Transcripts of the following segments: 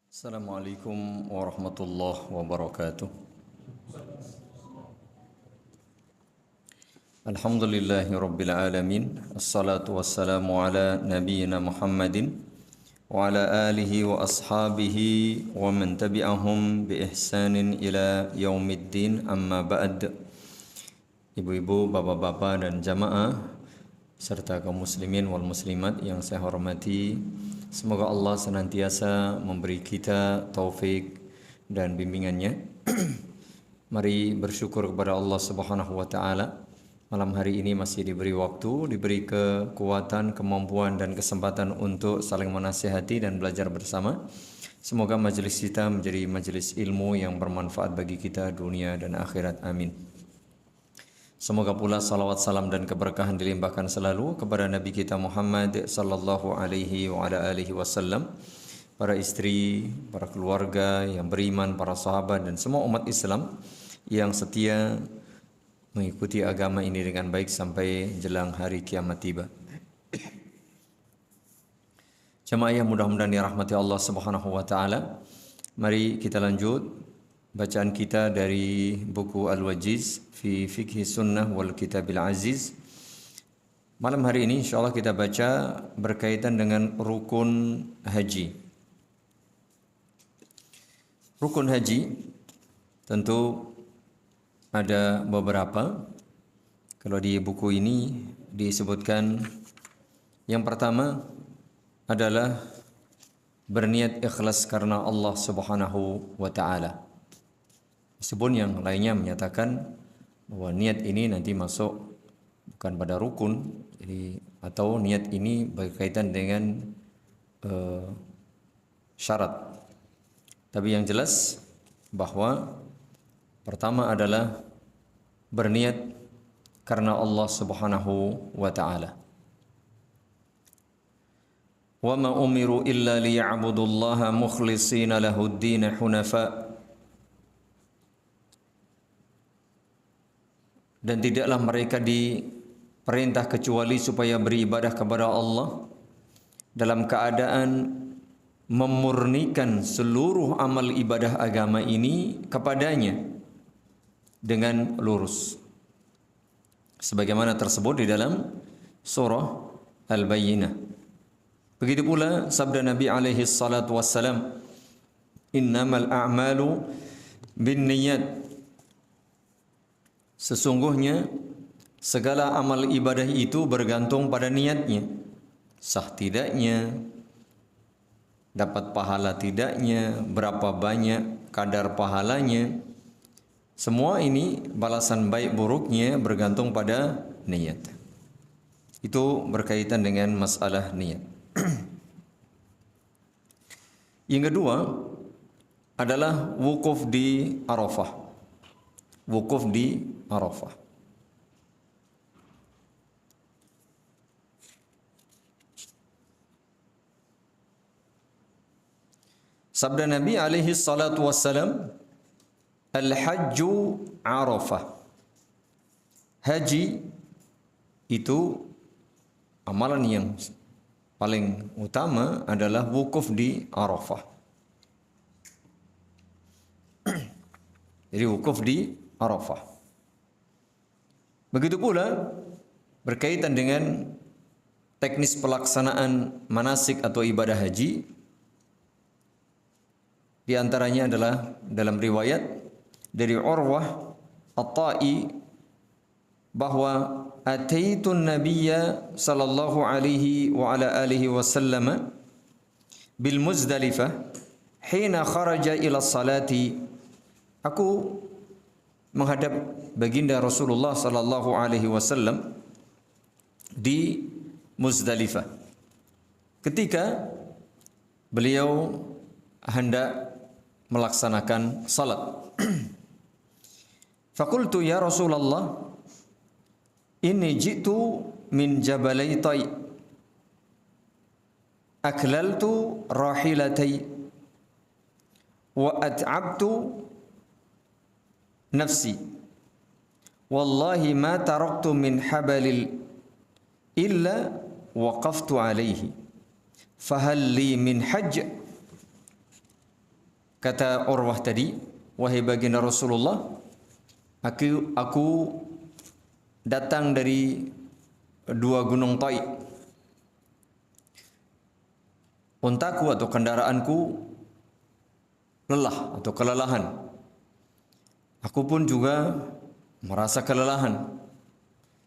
Assalamualaikum warahmatullahi wabarakatuh. Alhamdulillahi rabbil alamin. Assalatu wassalamu ala nabiyyina Muhammadin wa ala alihi wa ashabihi wa man tabi'ahum bi ihsanin ila yaumiddin, amma ba'd. Ibu-ibu, bapak-bapak dan jamaah serta kaum muslimin wal muslimat yang saya hormati, semoga Allah senantiasa memberi kita taufik dan bimbingannya. Mari bersyukur kepada Allah Subhanahu wa taala. Malam hari ini masih diberi waktu, diberi kekuatan, kemampuan dan kesempatan untuk saling menasihati dan belajar bersama. Semoga majelis kita menjadi majelis ilmu yang bermanfaat bagi kita dunia dan akhirat. Amin. Semoga pula salawat, salam dan keberkahan dilimpahkan selalu kepada Nabi kita Muhammad sallallahu alaihi wa ala alihi wasallam, para istri, para keluarga yang beriman, para sahabat dan semua umat Islam yang setia mengikuti agama ini dengan baik sampai jelang hari kiamat tiba. Jemaah yang mudah-mudahan dirahmati Allah Subhanahu wa taala, mari kita lanjut bacaan kita dari buku Al-Wajiz fi Fiqhi Sunnah wal Kitabil Aziz. Malam hari ini insyaallah kita baca berkaitan dengan rukun haji. Rukun haji tentu ada beberapa. Kalau di buku ini disebutkan yang pertama adalah berniat ikhlas karena Allah Subhanahu wa taala. Meskipun yang lainnya menyatakan bahwa niat ini nanti masuk bukan pada rukun, jadi atau niat ini berkaitan dengan syarat. Tapi yang jelas bahwa pertama adalah berniat karena Allah Subhanahu wa taala. Wa ma umiru illa liya'budullaha mukhlishina lahud-din hunafa. Dan tidaklah mereka diperintah kecuali supaya beribadah kepada Allah dalam keadaan memurnikan seluruh amal ibadah agama ini kepadanya dengan lurus, sebagaimana tersebut di dalam surah Al-Bayyinah. Begitu pula sabda Nabi alaihi salatu wassalam, innamal a'malu binniyat. Sesungguhnya segala amal ibadah itu bergantung pada niatnya. Sah tidaknya, dapat pahala tidaknya, berapa banyak kadar pahalanya, semua ini balasan baik buruknya bergantung pada niat. Itu berkaitan dengan masalah niat. Yang kedua adalah wukuf di Arafah. Wukuf di Arafah. Sabda Nabi alaihi salatu wassalam, Al-Hajju Arafah. Haji itu amalan yang paling utama adalah wukuf di Arafah. Jadi wukuf di Arafah. Begitu pula berkaitan dengan teknis pelaksanaan manasik atau ibadah haji. Di antaranya adalah dalam riwayat dari Urwah At-Tai bahwa ataitun nabiyya sallallahu alaihi wa ala alihi wasallam bil Muzdalifah hina kharaja ila salati. Aku menghadap baginda Rasulullah sallallahu alaihi wasallam di Muzdalifah ketika beliau hendak melaksanakan salat. Faqultu ya Rasulullah, inni jitu min Jabalai Tai, aklaltu rahilatai wa at'abtu nafsi, wallahi ma taraktu min habalil illa waqaftu alaihi, fahal li min hajj. Kata Urwah tadi, wahai baginda Rasulullah, aku datang dari dua gunung Taif. Untaku atau kendaraanku lelah atau kelelahan. Aku pun juga merasa kelelahan.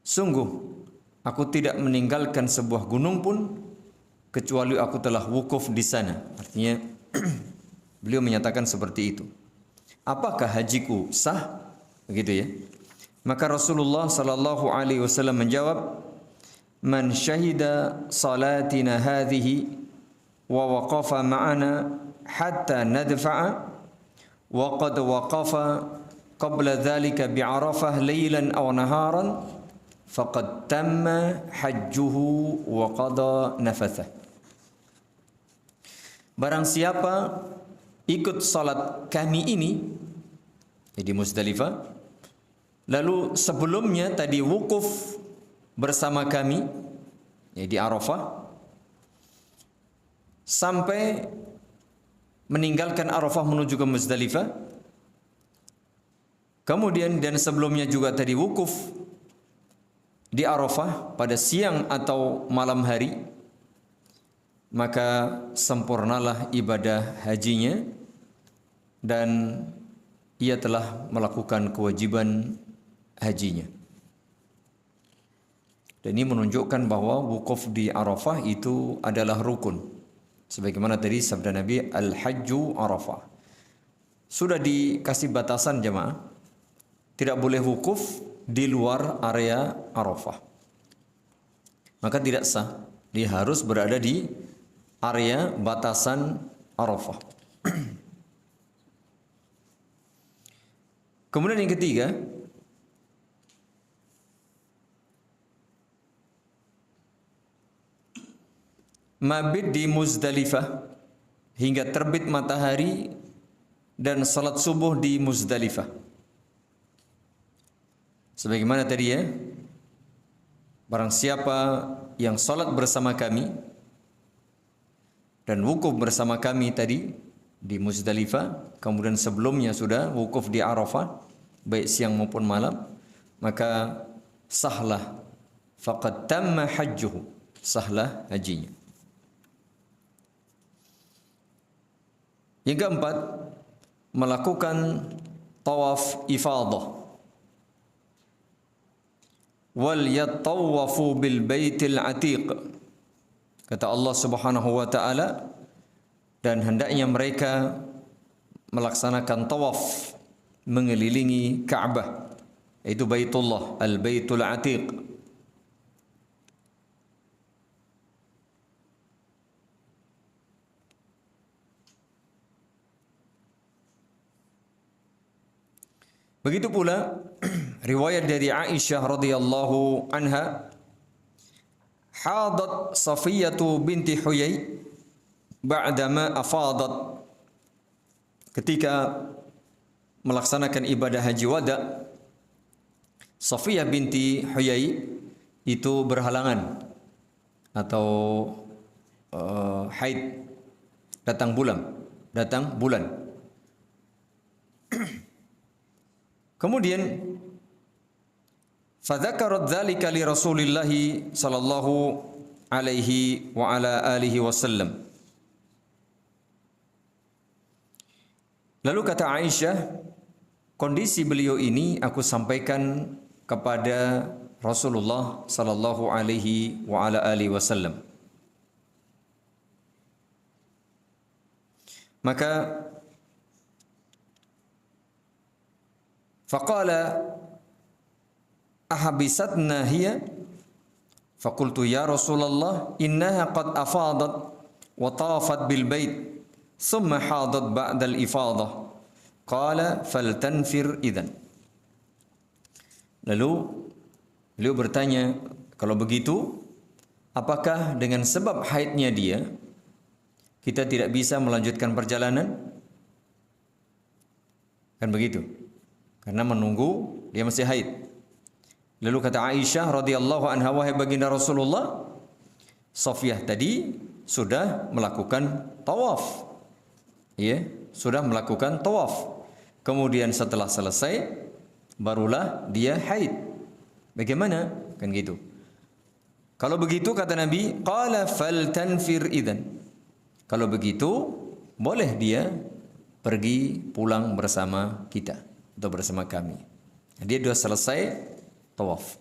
Sungguh, aku tidak meninggalkan sebuah gunung pun kecuali aku telah wukuf di sana. Artinya beliau menyatakan seperti itu. Apakah hajiku sah? Begitu ya. Maka Rasulullah sallallahu alaihi wasallam menjawab, "Man syahida salatina hadhihi wa waqafa ma'ana hatta nadfa'a wa qad waqafa qabla dhalika bi'arafah laylan aw naharan faqad tamma hajjuhu wa qada nafathah." Barang siapa ikut salat kami ini di Muzdalifah, lalu sebelumnya tadi wukuf bersama kami di Arafah, sampai meninggalkan Arafah menuju ke Muzdalifah, kemudian dan sebelumnya juga tadi wukuf di Arafah pada siang atau malam hari, maka sempurnalah ibadah hajinya dan ia telah melakukan kewajiban hajinya. Dan ini menunjukkan bahwa wukuf di Arafah itu adalah rukun. Sebagaimana tadi sabda Nabi, Al-Hajju Arafah. Sudah dikasih batasan jemaah, tidak boleh wukuf di luar area Arafah. Maka tidak sah, dia harus berada di area batasan Arafah. Kemudian yang ketiga, mabit di Muzdalifah hingga terbit matahari dan salat subuh di Muzdalifah. Sebagaimana tadi ya, barang siapa yang salat bersama kami dan wukuf bersama kami tadi di Muzdalifah, kemudian sebelumnya sudah wukuf di Arafah, baik siang maupun malam, maka sahlah, faqad tamma hajjuhu, sahlah hajinya. Yang keempat, melakukan tawaf ifadah. Wal yattawafu bil baitil atiq. Kata Allah Subhanahu wa taala, dan hendaknya mereka melaksanakan tawaf mengelilingi Ka'bah, yaitu Baitullah, al-Baitul Atiq. Begitu pula riwayat dari Aisyah radhiyallahu anha, hadat Safiyatu binti Huyai ba'dama afadat, ketika melaksanakan ibadah haji wada, Safiyah binti Huyai itu berhalangan atau haid, datang bulan. Kemudian fadzakarat dzalika li Rasulillah sallallahu alaihi wa ala alihi wasallam. Lalu kata Aisyah, kondisi beliau ini aku sampaikan kepada Rasulullah sallallahu alaihi wa ala alihi wasallam. Maka faqala ahabisatna hiya, faqultu ya Rasulullah innaha qad afadat wa tafat bil bait thumma hadat ba'da al ifadah, qala faltanfir idzan. Lalu beliau bertanya, kalau begitu apakah dengan sebab haidnya dia kita tidak bisa melanjutkan perjalanan? Kan begitu, karena menunggu dia masih haid. Lalu kata Aisyah radhiyallahu anha, wahai baginda Rasulullah, Safiyah tadi sudah melakukan tawaf, ya, sudah melakukan tawaf. Kemudian setelah selesai barulah dia haid. Bagaimana? Kan gitu. Kalau begitu kata Nabi, qala faltanfir idzan. Kalau begitu boleh dia pergi pulang bersama kita atau bersama kami. Dia sudah selesai tawaf.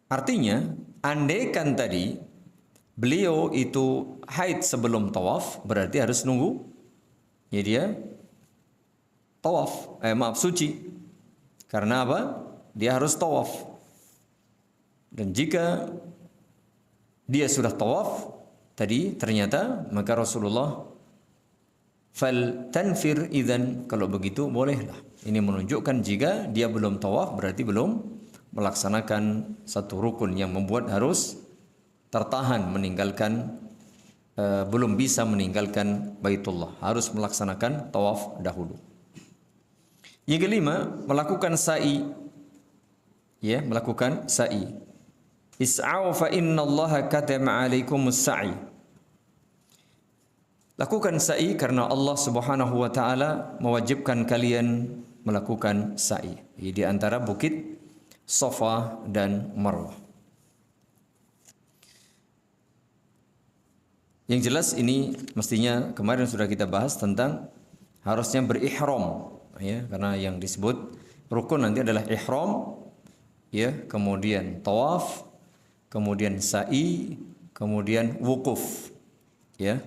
Artinya, andaikan tadi beliau itu haid sebelum tawaf, berarti harus nunggu ya dia tawaf, suci. Karena apa? Dia harus tawaf. Dan jika dia sudah tawaf tadi ternyata, maka Rasulullah fal tanfir idzan, kalau begitu bolehlah. Ini menunjukkan jika dia belum tawaf berarti belum melaksanakan satu rukun yang membuat harus tertahan meninggalkan, belum bisa meninggalkan Baitullah, harus melaksanakan tawaf dahulu. Yang kelima, melakukan sa'i. Ya, melakukan sa'i. Is'au fa innallaha katama 'alaikumus sa'i. Lakukan sa'i karena Allah Subhanahu wa taala mewajibkan kalian melakukan sa'i di antara bukit Safa dan Marwah. Yang jelas ini mestinya kemarin sudah kita bahas tentang harusnya berihram, ya, karena yang disebut rukun nanti adalah ihram, ya, kemudian tawaf, kemudian sa'i, kemudian wukuf, ya.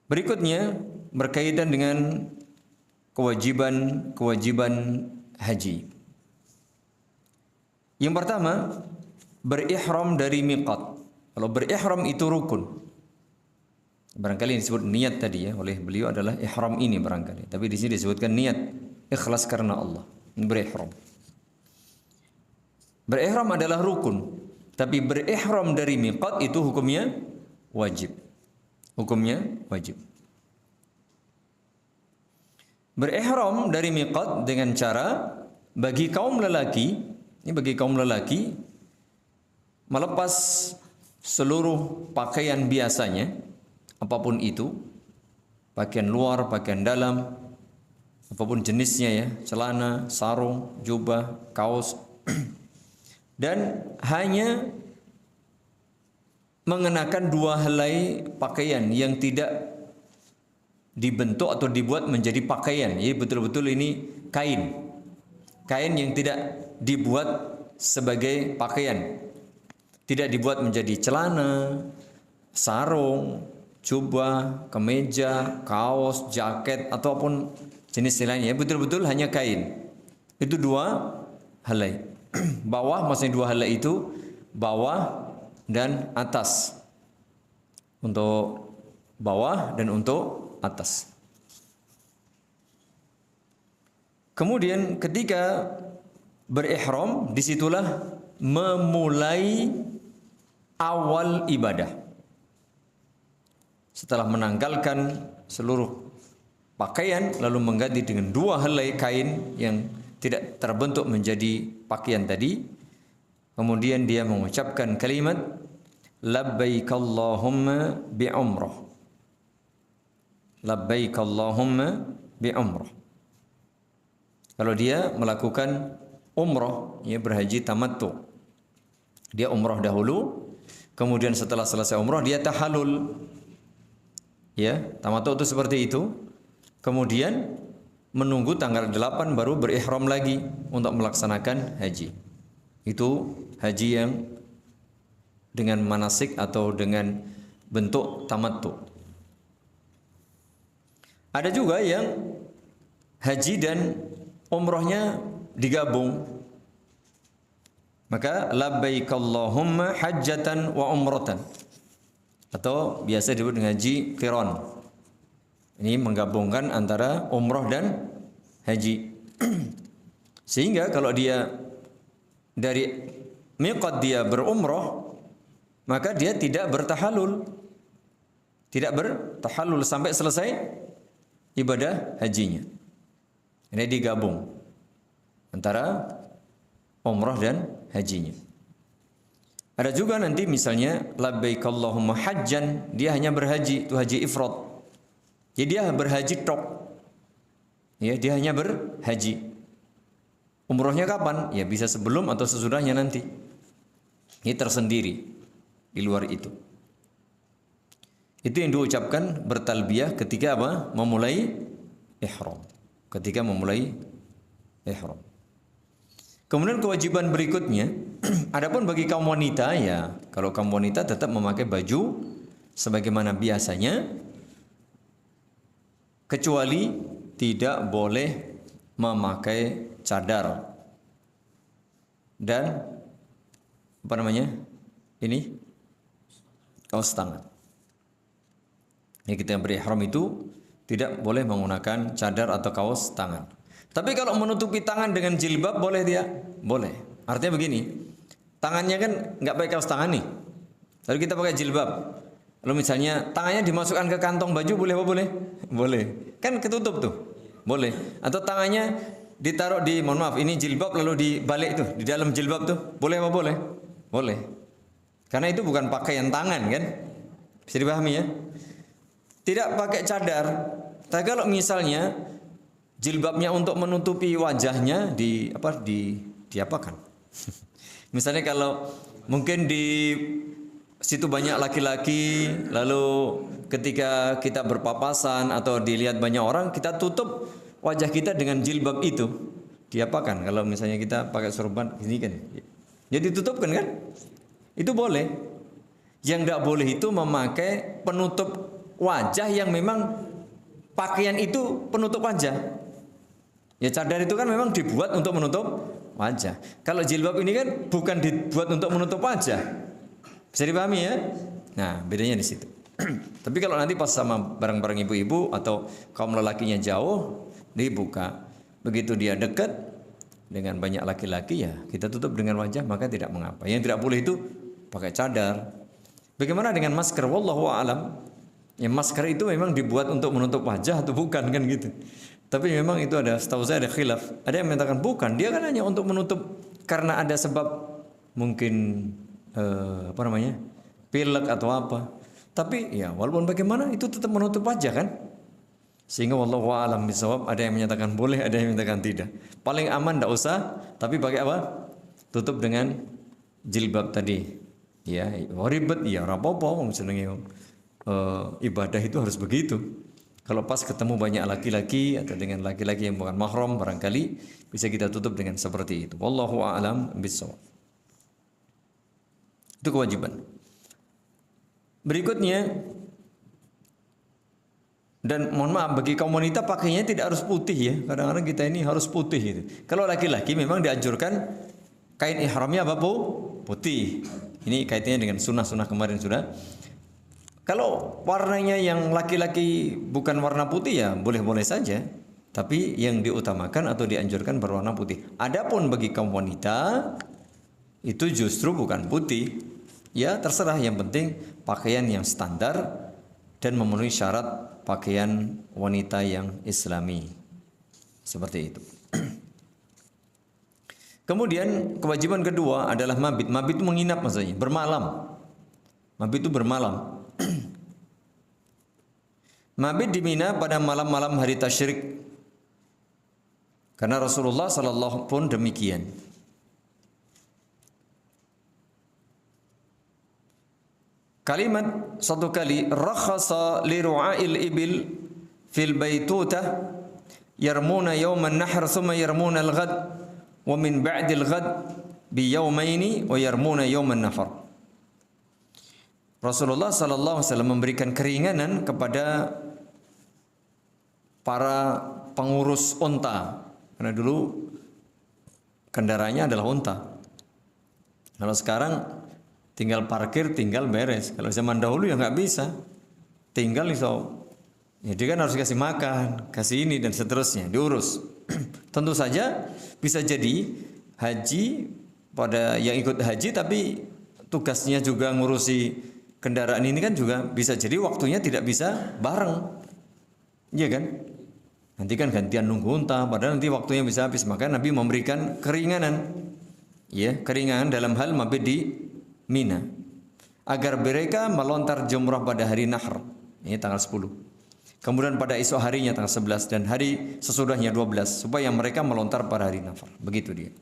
Berikutnya berkaitan dengan kewajiban haji. Yang pertama, berihram dari miqat. Kalau berihram itu rukun. Barangkali disebut niat tadi ya oleh beliau adalah ihram ini barangkali. Tapi di sini disebutkan niat, ikhlas karena Allah. Berihram. Berihram adalah rukun, tapi berihram dari miqat itu hukumnya wajib. Hukumnya wajib. Berihram dari miqat dengan cara bagi kaum lelaki, ini bagi kaum lelaki melepas seluruh pakaian biasanya, apapun itu, pakaian luar, pakaian dalam, apapun jenisnya ya, celana, sarung, jubah, kaos, dan hanya mengenakan dua helai pakaian yang tidak dibentuk atau dibuat menjadi pakaian. Jadi betul-betul ini kain. Kain yang tidak dibuat sebagai pakaian. Tidak dibuat menjadi celana, sarung, jubah, kemeja, kaos, jaket ataupun jenis lainnya. Betul-betul hanya kain. Itu dua helai. Bawah, maksudnya dua helai itu bawah dan atas. Untuk bawah dan untuk atas. Kemudian ketika berihram, disitulah memulai awal ibadah. Setelah menanggalkan seluruh pakaian, lalu mengganti dengan dua helai kain yang tidak terbentuk menjadi pakaian tadi. Kemudian dia mengucapkan kalimat labbaik Allahumma bi umrah. Labbaik Allahumma bi umrah. Kalau dia melakukan umrah, ya, berhaji tamattu. Dia umrah dahulu, kemudian setelah selesai umrah dia tahallul. Ya, tamattu itu seperti itu. Kemudian menunggu tanggal 8 baru berihram lagi untuk melaksanakan haji. Itu haji yang dengan manasik atau dengan bentuk tamattu. Ada juga yang haji dan umrohnya digabung. Maka labbaik Allahumma hajjatan wa umratan. Atau biasa disebut dengan haji qiran. Ini menggabungkan antara umroh dan haji. Sehingga kalau dia dari miqat dia berumroh, maka dia tidak bertahallul. Tidak bertahallul sampai selesai ibadah hajinya. Ini digabung antara umrah dan hajinya. Ada juga nanti misalnya labbaik Allahumma hajjan, dia hanya berhaji, itu haji ifrad. Jadi dia berhaji tok. Ya, dia hanya berhaji. Umrohnya kapan? Ya bisa sebelum atau sesudahnya nanti. Ini tersendiri di luar itu. Itu yang diucapkan bertalbiyah ketika apa? Memulai ihram. Ketika memulai ihram. Kemudian kewajiban berikutnya, adapun bagi kaum wanita ya, kalau kaum wanita tetap memakai baju sebagaimana biasanya, kecuali tidak boleh memakai cadar dan apa namanya? Ini kaos tangan. Ya, kita yang berihram itu tidak boleh menggunakan cadar atau kaos tangan. Tapi kalau menutupi tangan dengan jilbab boleh dia? Boleh. Artinya begini, tangannya kan nggak pakai kaos tangan nih. Lalu kita pakai jilbab. Lalu misalnya tangannya dimasukkan ke kantong baju boleh apa boleh? Boleh. Kan ketutup tuh. Boleh. Atau tangannya ditaruh di, mohon maaf, ini jilbab lalu dibalik tuh, di dalam jilbab tuh. Boleh apa boleh? Boleh. Karena itu bukan pakaian tangan kan? Bisa dipahami ya? Tidak pakai cadar. Tapi kalau misalnya jilbabnya untuk menutupi wajahnya diapakan? Misalnya kalau mungkin di situ banyak laki-laki, lalu ketika kita berpapasan atau dilihat banyak orang, kita tutup wajah kita dengan jilbab itu. Diapakan? Kalau misalnya kita pakai sorban ini kan, jadi tutupkan kan? Itu boleh. Yang tidak boleh itu memakai penutup wajah yang memang pakaian itu penutup wajah. Ya cadar itu kan memang dibuat untuk menutup wajah. Kalau jilbab ini kan bukan dibuat untuk menutup wajah. Bisa dipahami ya? Nah, bedanya di situ. Tapi kalau nanti pas sama bareng-bareng ibu-ibu atau kaum lelakinya jauh, dibuka. Begitu dia dekat dengan banyak laki-laki ya, kita tutup dengan wajah maka tidak mengapa. Yang tidak boleh itu pakai cadar. Bagaimana dengan masker? Wallahu a'lam. Ya masker itu memang dibuat untuk menutup wajah atau bukan kan gitu. Tapi memang itu ada, setahu saya ada khilaf. Ada yang mengatakan bukan, dia kan hanya untuk menutup karena ada sebab mungkin pilek atau apa. Tapi ya walaupun bagaimana itu tetap menutup wajah kan. Sehingga wallahu a'lam bishawab, ada yang menyatakan boleh, ada yang menyatakan tidak. Paling aman tidak usah, tapi pakai apa? Tutup dengan jilbab tadi. Ya, ribet ya ora apa-apa wong jenenge ibadah itu harus begitu. Kalau pas ketemu banyak laki-laki atau dengan laki-laki yang bukan mahram barangkali bisa kita tutup dengan seperti itu. Wallahu a'lam bishawab. Itu kewajiban. Berikutnya, dan mohon maaf bagi kaum wanita pakainya tidak harus putih ya. Kadang-kadang kita ini harus putih gitu. Kalau laki-laki memang dianjurkan kain ihramnya apa putih. Ini kaitannya dengan sunnah-sunnah kemarin sudah. Kalau warnanya yang laki-laki bukan warna putih ya boleh-boleh saja. Tapi yang diutamakan atau dianjurkan berwarna putih. Adapun bagi kaum wanita itu justru bukan putih. Ya terserah, yang penting pakaian yang standar dan memenuhi syarat pakaian wanita yang islami. Seperti itu. Kemudian kewajiban kedua adalah mabit. Mabit itu menginap maksudnya, bermalam. Mabit itu bermalam. Mabit di Mina pada malam-malam hari tasyrik. Karena Rasulullah sallallahu pun demikian. Kalimat satu kali, rakhasa li ru'ail ibil fil baitutah yarmuna yawman nahr thumma yarmuna al-ghad wa min ba'dil ghad bi yawmaini wa yarmuna yawman nafar. Rasulullah sallallahu alaihi wasallam memberikan keringanan kepada para pengurus unta. Karena dulu kendaraannya adalah unta. Kalau sekarang tinggal parkir, tinggal beres. Kalau zaman dahulu ya nggak bisa. Tinggal iso. Jadi kan harus kasih makan, kasih ini dan seterusnya, diurus. Tentu saja bisa jadi haji pada yang ikut haji tapi tugasnya juga ngurusi kendaraan ini kan juga bisa jadi waktunya tidak bisa bareng. Iya kan? Nanti kan gantian nunggu unta, padahal nanti waktunya bisa habis. Maka Nabi memberikan keringanan. Ya, keringanan dalam hal mabit di Mina, agar mereka melontar jumrah pada hari Nahr, ini tanggal 10. Kemudian pada esok harinya tanggal 11 dan hari sesudahnya 12, supaya mereka melontar pada hari Nahr. Begitu dia.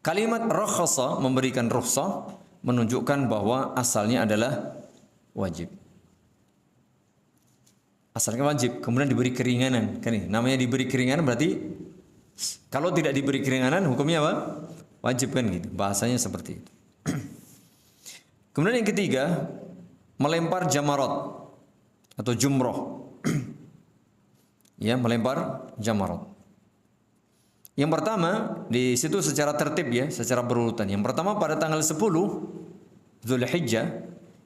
Kalimat rakhasa, memberikan rukhsah, menunjukkan bahwa asalnya adalah wajib. Asalnya wajib, kemudian diberi keringanan. Kan ini namanya diberi keringanan, berarti kalau tidak diberi keringanan hukumnya apa? Wajib, kan gitu. Bahasanya seperti itu. Kemudian yang ketiga, melempar jamarat atau jumroh. Ya, melempar jamarat. Yang pertama di situ secara tertib ya, secara berurutan. Yang pertama pada tanggal 10 Zulhijjah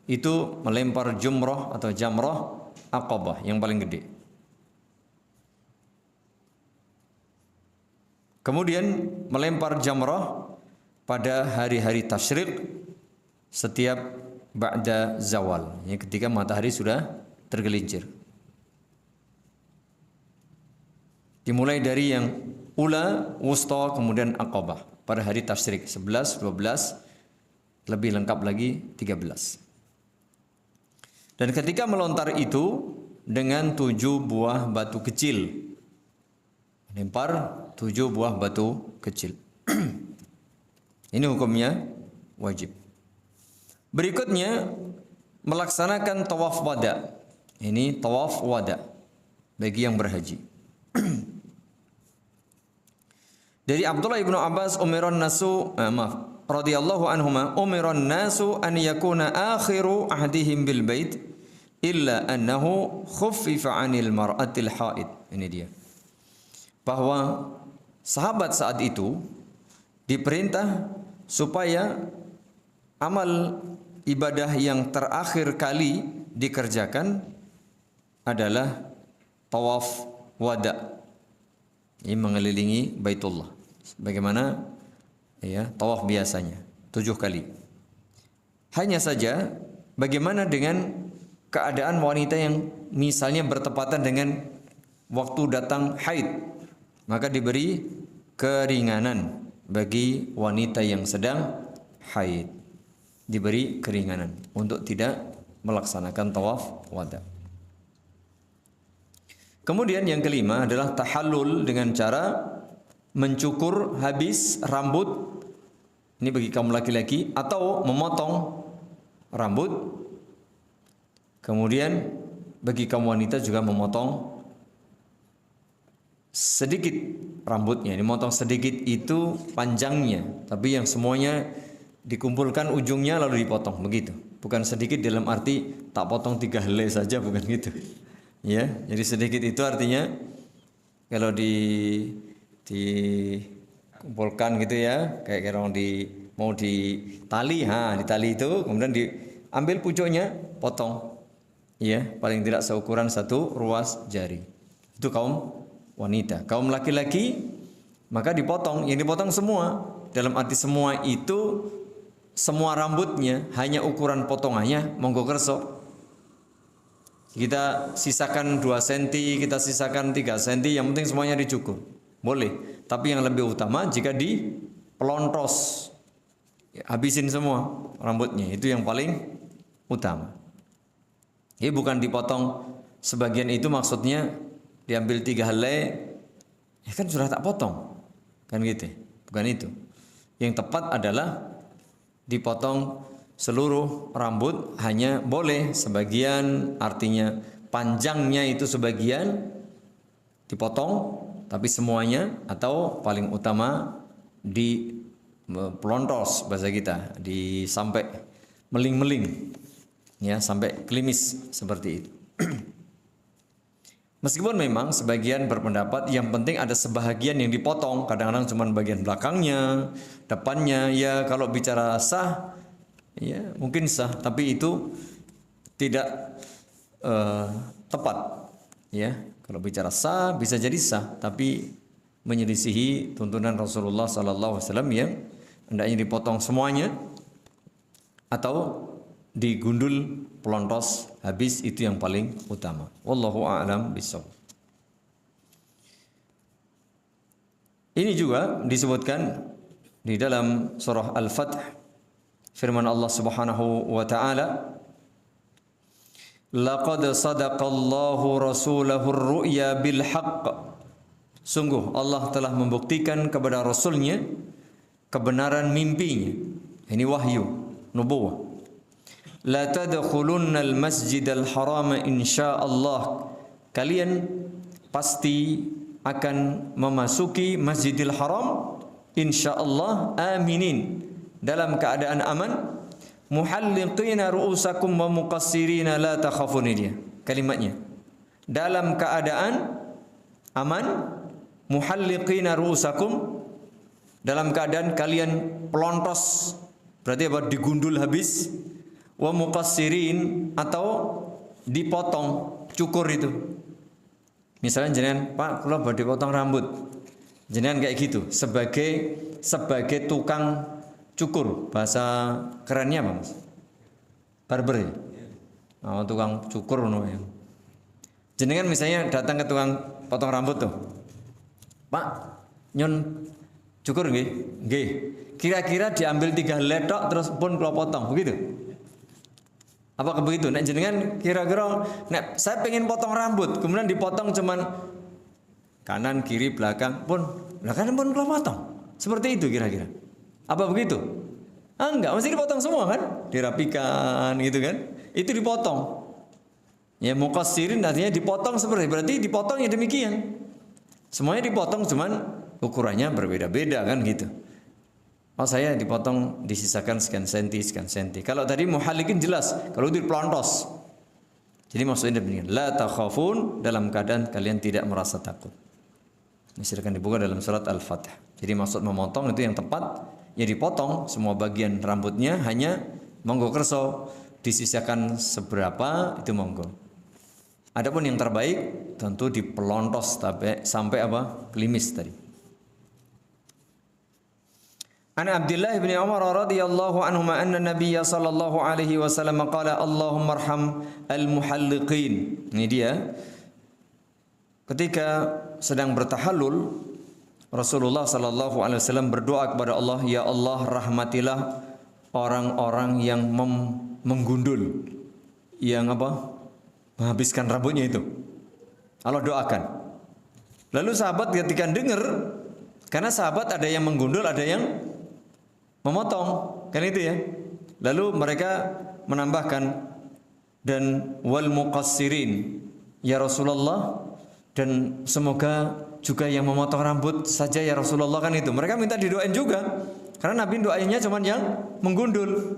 itu melempar jumroh atau jamroh Aqabah yang paling gede. Kemudian melempar jamrah pada hari-hari tasyrik setiap ba'da zawal, ya, ketika matahari sudah tergelincir. Dimulai dari yang ula, wusta, kemudian Aqabah pada hari tasyrik 11, 12, lebih lengkap lagi 13. Dan ketika melontar itu dengan 7 buah batu kecil. Lempar 7 buah batu kecil. Ini hukumnya wajib. Berikutnya melaksanakan tawaf wada. Ini tawaf wada bagi yang berhaji. Dari Abdullah ibnu Abbas radhiyallahu anhuma umiran nasu an yakuna akhiru ahdihim bil bait illa annahu khuffifa 'anil mar'atil haid. Ini dia. Bahwa sahabat saat itu diperintah supaya amal ibadah yang terakhir kali dikerjakan adalah tawaf wada. Ini mengelilingi Baitullah. Bagaimana ya, tawaf biasanya 7 kali. Hanya saja bagaimana dengan keadaan wanita yang misalnya bertepatan dengan waktu datang haid, maka diberi keringanan bagi wanita yang sedang haid. Diberi keringanan untuk tidak melaksanakan tawaf wada. Kemudian yang kelima adalah tahallul dengan cara mencukur habis rambut. Ini bagi kaum laki-laki, atau memotong rambut. Kemudian bagi kaum wanita juga memotong sedikit rambutnya. Dimotong sedikit itu panjangnya, tapi yang semuanya dikumpulkan ujungnya lalu dipotong, begitu. Bukan sedikit dalam arti tak potong 3 helai saja, bukan gitu. Ya, jadi sedikit itu artinya kalau dikumpulkan gitu ya, kayak orang mau di tali itu, kemudian diambil pucuknya, potong. Ya, paling tidak seukuran 1 ruas jari. Itu kaum wanita. Kaum laki-laki maka dipotong, yang dipotong semua. Dalam arti semua itu semua rambutnya, hanya ukuran potongannya monggo kerso. Kita sisakan 2 cm, kita sisakan 3 cm, yang penting semuanya dicukur. Boleh. Tapi yang lebih utama jika dipelontos, ya, habisin semua rambutnya, itu yang paling utama. Ini bukan dipotong sebagian, itu maksudnya diambil 3 helai, ya kan sudah tak potong, kan gitu. Bukan itu. Yang tepat adalah dipotong seluruh rambut, hanya boleh sebagian, artinya panjangnya itu sebagian dipotong, tapi semuanya, atau paling utama di pelontos bahasa kita, di sampai meling-meling, ya, sampai klimis seperti itu. Meskipun memang sebagian berpendapat yang penting ada sebahagian yang dipotong, kadang-kadang cuma bagian belakangnya, depannya, ya kalau bicara sah, ya mungkin sah, tapi itu tidak tepat, ya. Kalau bicara sah bisa jadi sah, tapi menyelisihi tuntunan Rasulullah SAW yang hendaknya dipotong semuanya atau digundul pelontos habis, itu yang paling utama. Wallahu a'lam bishawab. Ini juga disebutkan di dalam surah Al-Fath, firman Allah Subhanahu wa taala, laqad sadaqallahu rasulahu ar-ru'ya bil haqq. Sungguh Allah telah membuktikan kepada Rasulnya kebenaran mimpinya. Ini wahyu, nubuwah. La tadkhulunnal masjidal haram insyaallah. Kalian pasti akan memasuki Masjidil Haram insyaallah aminin, dalam keadaan aman, muhalliqina ru'usakum wa muqassirina la takhafun. Dia kalimatnya, dalam keadaan aman, muhalliqina ru'usakum, dalam keadaan kalian pelontos, berarti apa? Digundul habis. Wa muqassirin, atau dipotong, cukur itu. Misalnya jenengan, Pak, kula badhe potong rambut. Jenengan kayak gitu, sebagai tukang cukur, bahasa kerennya apa, Mas? Barber ya? Oh, tukang cukur no ya. Jenengan misalnya datang ke tukang potong rambut tuh. Pak, nyon cukur nggih? Nggih. Kira-kira diambil 3 letok terus pun kula potong, begitu? Apakah begitu? Nek jenengan kira-kira, nek saya pengen potong rambut, kemudian dipotong cuman kanan, kiri, belakang pun kula potong. Seperti itu kira-kira. Apa begitu? Enggak, mesti dipotong semua kan? Dirapikan gitu kan? Itu dipotong. Ya, muqassirin artinya dipotong seperti, berarti dipotong ya demikian. Semuanya dipotong, cuman ukurannya berbeda-beda kan gitu. Oh, saya dipotong, disisakan sekian senti. Kalau tadi muhallikin jelas, kalau itu dipelontos. Jadi maksudnya demikian, la takhafun, dalam keadaan kalian tidak merasa takut. Ini silakan dibuka dalam surat Al-Fath. Jadi maksud memotong itu yang tepat, ya dipotong semua bagian rambutnya, hanya monggo kerso, disisakan seberapa itu monggo. Adapun yang terbaik tentu dipelontos sampai apa? Klimis tadi. An Abdullah bin Umar radhiyallahu anhuma anna Nabiy sallallahu alaihi wasallam qala Allahumma arham al-muhalliqin. Ini dia. Ketika sedang bertahallul, Rasulullah sallallahu alaihi wasallam berdoa kepada Allah, ya Allah, rahmatilah orang-orang yang menggundul, yang apa? Menghabiskan rambutnya itu. Allah doakan. Lalu sahabat ketika dengar, karena sahabat ada yang menggundul, ada yang memotong, kan itu ya. Lalu mereka menambahkan, dan wal muqassirin, ya Rasulullah, dan semoga juga yang memotong rambut saja ya Rasulullah, kan itu. Mereka minta didoain juga, karena Nabi doanya cuma yang menggundul.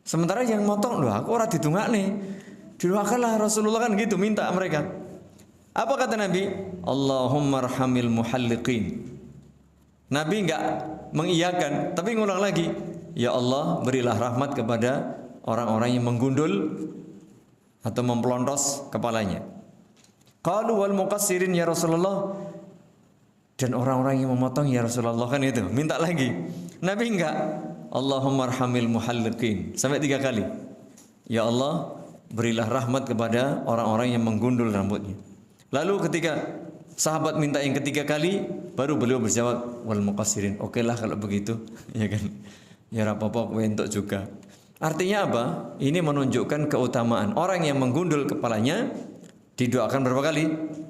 Sementara yang motong, loh aku ora didongakne. Didoakanlah Rasulullah, kan gitu minta mereka. Apa kata Nabi? Allahumma arhamil muhalliqin. Nabi enggak mengiyakan, tapi ngulang lagi, ya Allah, berilah rahmat kepada orang-orang yang menggundul atau mempelontos kepalanya. Qalu wal muqassirin ya Rasulullah, dan orang-orang yang memotong ya Rasulullah, kan itu. Minta lagi. Nabi enggak, Allahumma arhamil muhalliqin, sampai 3 kali. Ya Allah, berilah rahmat kepada orang-orang yang menggundul rambutnya. Lalu ketika sahabat minta yang ketiga kali, baru beliau berjawab, wal muqassirin. Oke lah kalau begitu, ya kan. Ya apa-apa kowe entuk juga. Artinya apa? Ini menunjukkan keutamaan orang yang menggundul kepalanya didoakan berapa kali?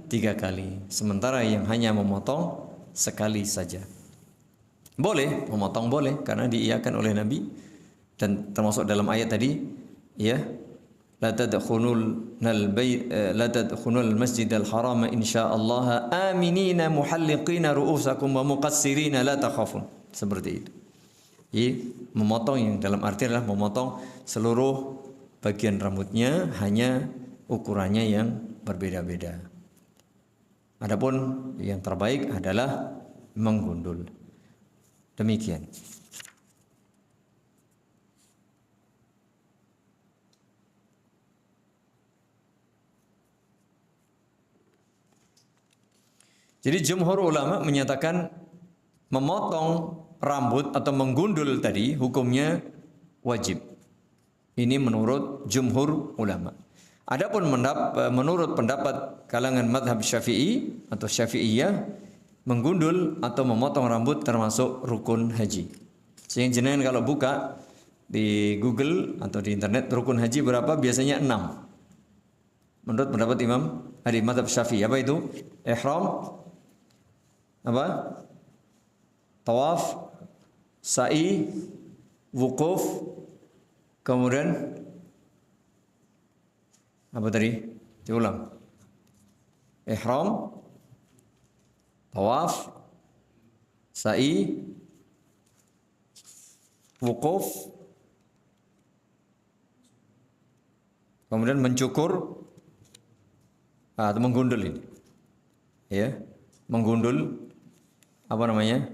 3 kali. Sementara yang hanya memotong sekali saja. Boleh, memotong boleh karena diiyakan oleh Nabi, dan termasuk dalam ayat tadi, ya. La tadkhulul masjidal haram insyaallah aminina muhalliqina ru'usakum wa muqassirina la takhafun. Seperti itu. Jadi memotong yang dalam arti adalah memotong seluruh bagian rambutnya, hanya ukurannya yang berbeda-beda. Adapun yang terbaik adalah menggundul. Demikian. Jadi jumhur ulama menyatakan memotong rambut atau menggundul tadi hukumnya wajib. Ini menurut jumhur ulama. Adapun menurut pendapat kalangan mazhab Syafi'i atau Syafi'iyah, menggundul atau memotong rambut termasuk rukun haji. Sehingga jenengan kalau buka di Google atau di internet rukun haji berapa, biasanya 6. Menurut pendapat Imam Hadi Mazhab Syafi'i. Apa itu? Ihram, apa? Tawaf, sa'i, wukuf, kemudian apa tadi? Diulang. Ihram, tawaf, sa'i, wukuf, kemudian mencukur atau menggundul ini. Ya, menggundul apa namanya?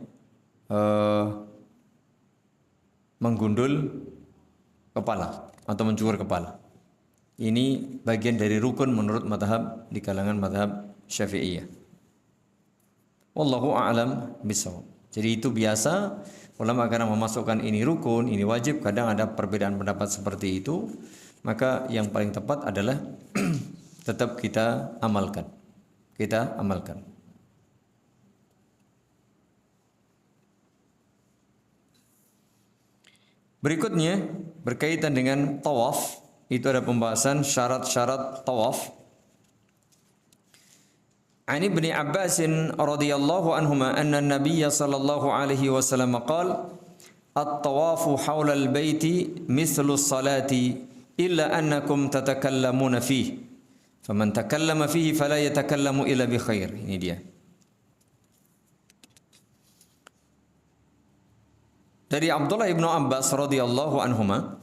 Menggundul kepala atau mencukur kepala. Ini bagian dari rukun menurut mazhab di kalangan mazhab Syafi'iyah. Wallahu a'lam bishawab. Jadi itu biasa ulama kadang memasukkan ini rukun, ini wajib, kadang ada perbedaan pendapat seperti itu. Maka yang paling tepat adalah tetap kita amalkan. Kita amalkan. Berikutnya berkaitan dengan tawaf. Itu ada pembahasan syarat-syarat tawaf. An Ibnu Abbas radhiyallahu anhuma anna an-nabiy sallallahu alaihi wasallam qala at-tawafu hawla al-baiti mithlu as-salati illa annakum tatakallamuna fihi faman takallama fihi fala yatakallamu illa bi khair. Ini dia. Dari Abdullah ibnu Abbas radhiyallahu anhuma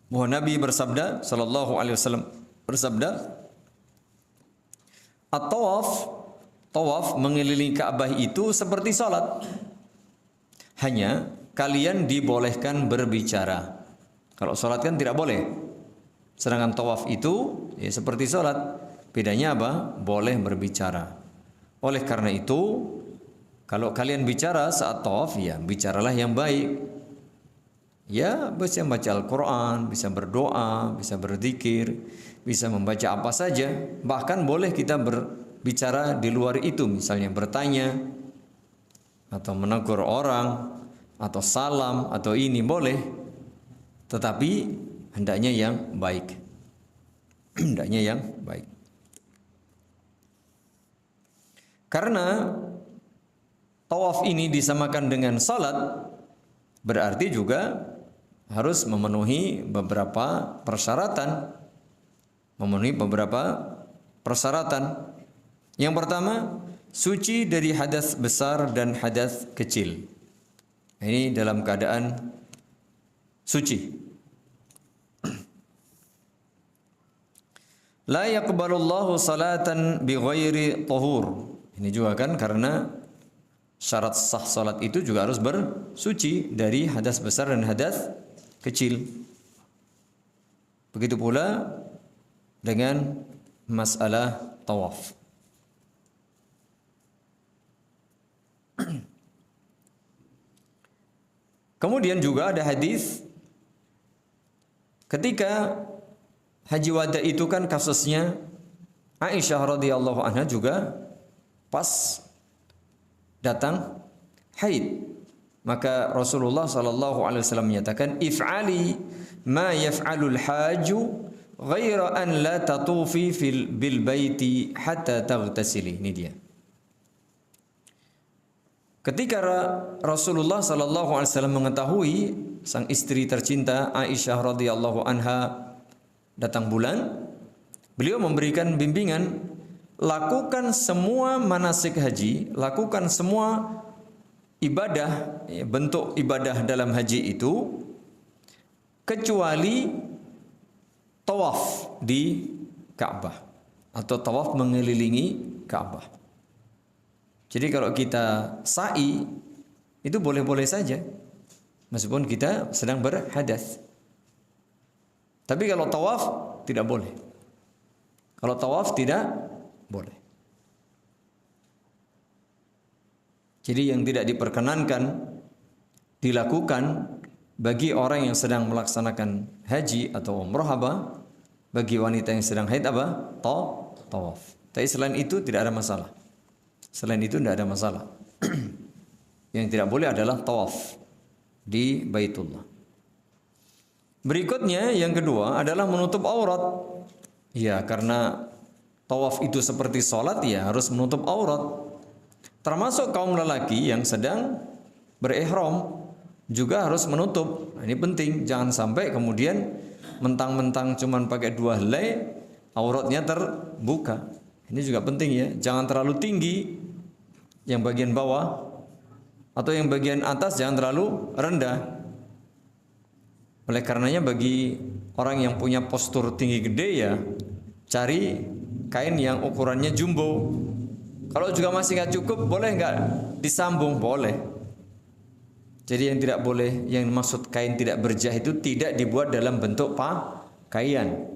bahwa Nabi bersabda sallallahu alaihi wasallam bersabda, tawaf mengelilingi Ka'bah itu seperti salat. Hanya kalian dibolehkan berbicara. Kalau salat kan tidak boleh. Sedangkan tawaf itu ya seperti salat. Bedanya apa? Boleh berbicara. Oleh karena itu, kalau kalian bicara saat tawaf, ya bicaralah yang baik. Ya, bisa membaca Al-Quran, bisa berdoa, bisa berzikir, bisa membaca apa saja. Bahkan boleh kita berbicara di luar itu, misalnya bertanya, atau menegur orang, atau salam, atau ini boleh. Tetapi hendaknya yang baik. Hendaknya yang baik. Karena tawaf ini disamakan dengan salat, berarti juga harus memenuhi beberapa persyaratan. Yang pertama, suci dari hadas besar dan hadas kecil. Ini dalam keadaan suci. La yaqbalullahu salatan bighairi tahur. Ini juga kan karena syarat sah salat itu juga harus bersuci dari hadas besar dan hadas kecil. Begitu pula dengan masalah tawaf. Kemudian juga ada hadis ketika haji wada itu kan kasusnya Aisyah radhiyallahu anha juga pas datang haid. Maka Rasulullah sallallahu alaihi wasallam menyatakan, "If'ali ma yaf'alul haju ghaira an la tatufi bil baiti hatta taghtasili." Ini dia. Ketika Rasulullah sallallahu alaihi wasallam mengetahui sang istri tercinta Aisyah radhiyallahu anha datang bulan, beliau memberikan bimbingan, lakukan semua manasik haji, lakukan semua ibadah, bentuk ibadah dalam haji itu kecuali tawaf di Ka'bah atau tawaf mengelilingi Ka'bah. Jadi kalau kita sa'i itu boleh-boleh saja meskipun kita sedang berhadas. Tapi kalau tawaf tidak boleh. Kalau tawaf tidak boleh. Jadi yang tidak diperkenankan dilakukan bagi orang yang sedang melaksanakan haji atau umrah apa? Bagi wanita yang sedang haid apa? Tawaf. Tapi selain itu tidak ada masalah. Selain itu tidak ada masalah. Yang tidak boleh adalah tawaf di Baitullah. Berikutnya yang kedua adalah menutup aurat. Ya, karena tawaf itu seperti sholat, ya harus menutup aurat. Termasuk kaum lelaki yang sedang berihram juga harus menutup. Nah, ini penting, jangan sampai kemudian mentang-mentang cuman pakai 2 helai auratnya terbuka. Ini juga penting ya, jangan terlalu tinggi yang bagian bawah atau yang bagian atas jangan terlalu rendah. Oleh karenanya bagi orang yang punya postur tinggi gede ya cari kain yang ukurannya jumbo. Kalau juga masih nggak cukup, boleh nggak disambung? Boleh. Jadi yang tidak boleh, yang maksud kain tidak berjah itu tidak dibuat dalam bentuk pakaian.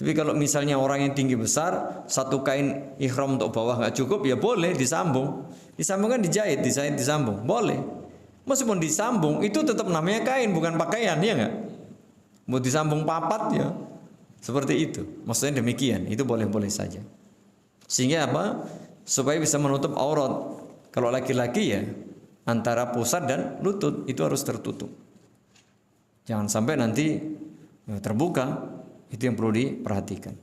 Tapi kalau misalnya orang yang tinggi besar, satu kain ihram untuk bawah nggak cukup, ya boleh disambung. Disambung kan dijahit, disambung, boleh. Meskipun disambung, itu tetap namanya kain, bukan pakaian, ya nggak? Mau disambung papat ya, seperti itu. Maksudnya demikian, itu boleh-boleh saja. Sehingga apa? Supaya bisa menutup aurat. Kalau laki-laki ya antara pusat dan lutut itu harus tertutup. Jangan sampai nanti terbuka. Itu yang perlu diperhatikan.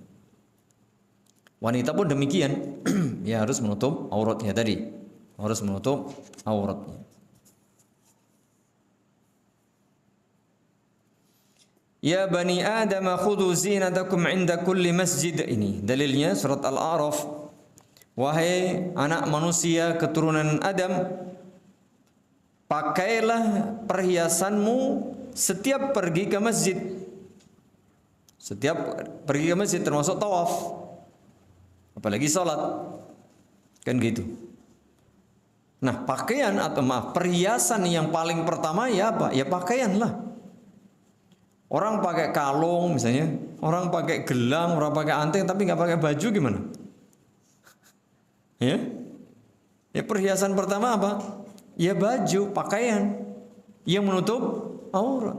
Wanita pun demikian. Ya harus menutup auratnya tadi. Harus menutup auratnya. Ya bani Adam khudhu zinatakum 'inda kulli masjid. Ini dalilnya surat Al-A'raf. Wahai anak manusia keturunan Adam, pakailah perhiasanmu setiap pergi ke masjid. Setiap pergi ke masjid termasuk tawaf. Apalagi sholat. Kan gitu. Nah, pakaian atau perhiasan yang paling pertama ya apa? Ya pakaian lah. Orang pakai kalung misalnya, orang pakai gelang, orang pakai anting tapi nggak pakai baju gimana? Ya, ya perhiasan pertama apa? Ya baju, pakaian yang menutup aurat.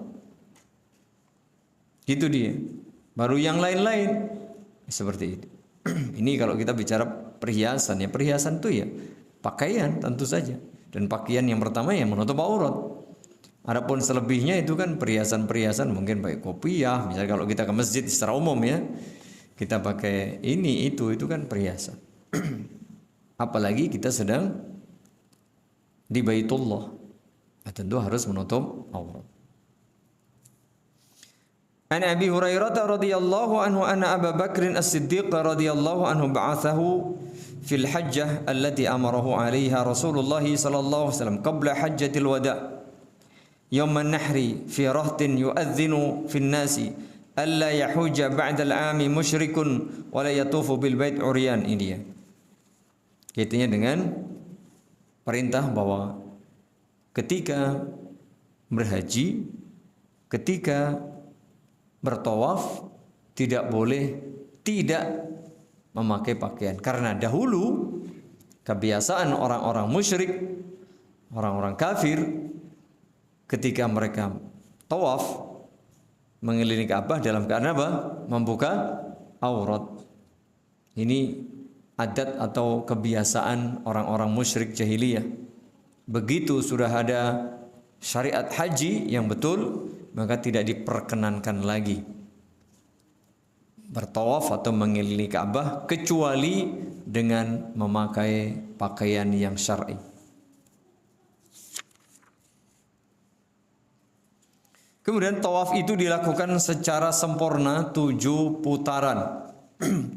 Gitu dia. Baru yang lain-lain seperti itu. Ini kalau kita bicara perhiasan, ya perhiasan itu ya pakaian tentu saja. Dan pakaian yang pertama yang menutup aurat. Adapun selebihnya itu kan perhiasan-perhiasan mungkin pakai kopiah. Misalnya kalau kita ke masjid secara umum ya, kita pakai ini itu kan perhiasan. Apalagi kita sedang di Baitullah, tentu harus menutup aurat. An Abi Hurairah radhiyallahu anhu anna Abu Bakr As-Siddiq radhiyallahu anhu ba'athahu fil hajjah allati amarahu 'alaiha Rasulullah sallallahu alaihi wasallam qabla hajjatil wada' yawm an-nahri fi rahtin yu'adhdhinu fin nasi alla yahuja ba'da al-'ami musyrikun wa la yatufu bil bait 'uryan. Ini dia. Kaitannya dengan perintah bahwa ketika berhaji, ketika bertawaf tidak boleh tidak memakai pakaian. Karena dahulu kebiasaan orang-orang musyrik, orang-orang kafir ketika mereka tawaf mengelilingi Ka'bah dalam keadaan apa? Membuka aurat. Ini adat atau kebiasaan orang-orang musyrik jahiliyah. Begitu sudah ada syariat haji yang betul, maka tidak diperkenankan lagi bertawaf atau mengelilingi Ka'bah kecuali dengan memakai pakaian yang syar'i. Kemudian tawaf itu dilakukan secara sempurna 7 putaran. 7